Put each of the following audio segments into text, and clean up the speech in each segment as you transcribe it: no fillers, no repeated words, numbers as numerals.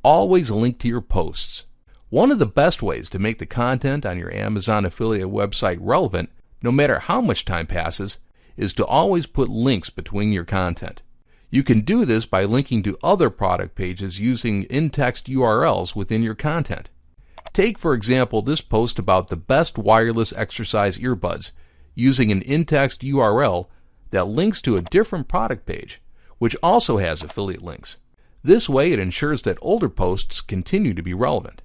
always link to your posts. One of the best ways to make the content on your Amazon affiliate website relevant, no matter how much time passes, is to always put links between your content. You can do this by linking to other product pages using in-text URLs within your content. Take, for example, this post about the best wireless exercise earbuds using an in-text URL that links to a different product page, which also has affiliate links. This way it ensures that older posts continue to be relevant.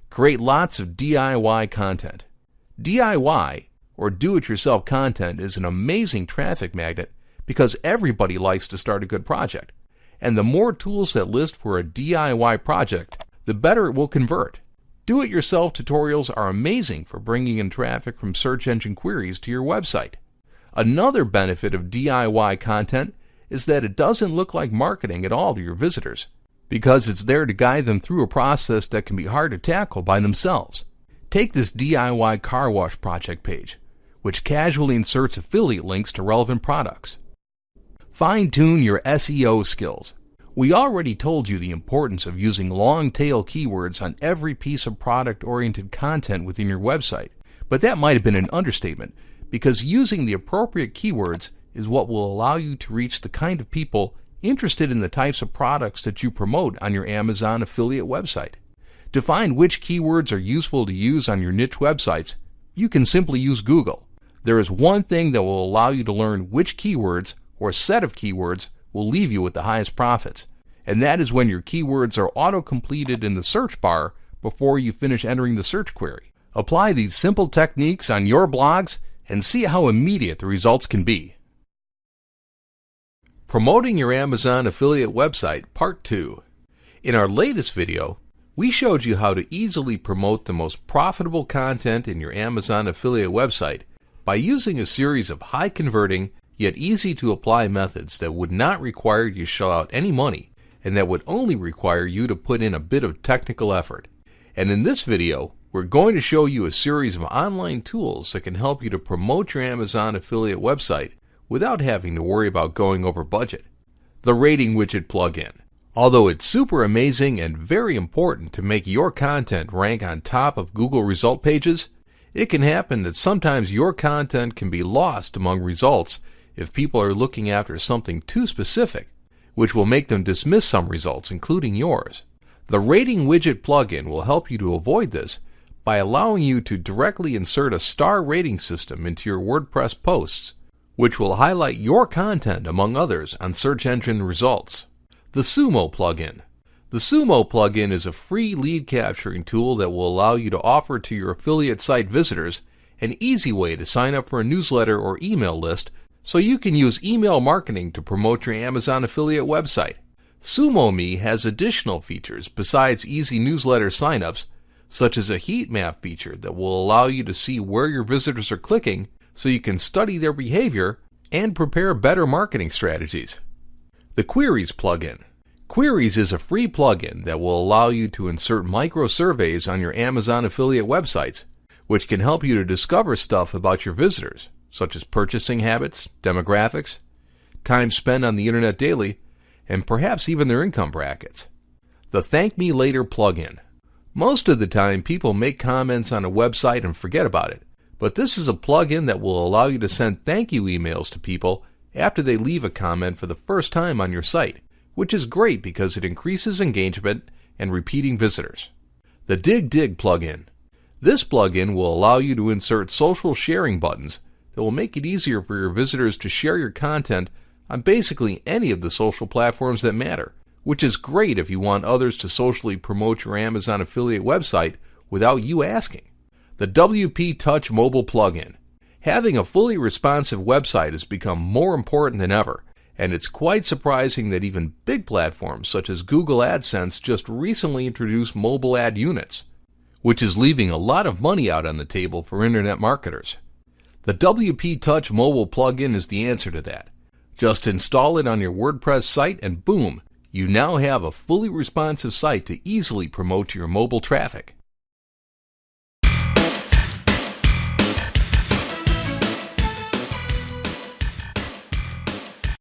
Create lots of DIY content. DIY, or do-it-yourself content, is an amazing traffic magnet because everybody likes to start a good project. And the more tools that list for a DIY project, the better it will convert. Do-it-yourself tutorials are amazing for bringing in traffic from search engine queries to your website. Another benefit of DIY content is that it doesn't look like marketing at all to your visitors, because it's there to guide them through a process that can be hard to tackle by themselves. Take this DIY car wash project page, which casually inserts affiliate links to relevant products. Fine-tune your SEO skills. We already told you the importance of using long-tail keywords on every piece of product-oriented content within your website, but that might have been an understatement, because using the appropriate keywords is what will allow you to reach the kind of people interested in the types of products that you promote on your Amazon affiliate website. To find which keywords are useful to use on your niche websites, you can simply use Google. There is one thing that will allow you to learn which keywords or set of keywords will leave you with the highest profits, and that is when your keywords are auto-completed in the search bar before you finish entering the search query. Apply these simple techniques on your blogs and see how immediate the results can be. Promoting your Amazon affiliate website, Part 2. In our latest video, we showed you how to easily promote the most profitable content in your Amazon affiliate website by using a series of high-converting yet easy-to-apply methods that would not require you to shell out any money and that would only require you to put in a bit of technical effort. And in this video, we're going to show you a series of online tools that can help you to promote your Amazon affiliate website without having to worry about going over budget. The rating widget plugin. Although it's super amazing and very important to make your content rank on top of Google result pages, it can happen that sometimes your content can be lost among results if people are looking after something too specific, which will make them dismiss some results, including yours. The rating widget plugin will help you to avoid this by allowing you to directly insert a star rating system into your WordPress posts, which will highlight your content among others on search engine results. The Sumo plugin. The Sumo plugin is a free lead capturing tool that will allow you to offer to your affiliate site visitors an easy way to sign up for a newsletter or email list so you can use email marketing to promote your Amazon affiliate website. SumoMe has additional features besides easy newsletter signups, such as a heat map feature that will allow you to see where your visitors are clicking so you can study their behavior and prepare better marketing strategies. The Queries plugin. Queries is a free plugin that will allow you to insert micro-surveys on your Amazon affiliate websites, which can help you to discover stuff about your visitors, such as purchasing habits, demographics, time spent on the internet daily, and perhaps even their income brackets. The Thank Me Later plugin. Most of the time, people make comments on a website and forget about it, but this is a plugin that will allow you to send thank you emails to people after they leave a comment for the first time on your site, which is great because it increases engagement and repeating visitors. The Dig plugin. This plugin will allow you to insert social sharing buttons that will make it easier for your visitors to share your content on basically any of the social platforms that matter, which is great if you want others to socially promote your Amazon affiliate website without you asking. The WP Touch mobile plugin. Having a fully responsive website has become more important than ever, and it's quite surprising that even big platforms such as Google AdSense just recently introduced mobile ad units, which is leaving a lot of money out on the table for internet marketers. The WP Touch mobile plugin is the answer to that. Just install it on your WordPress site and boom, you now have a fully responsive site to easily promote your mobile traffic.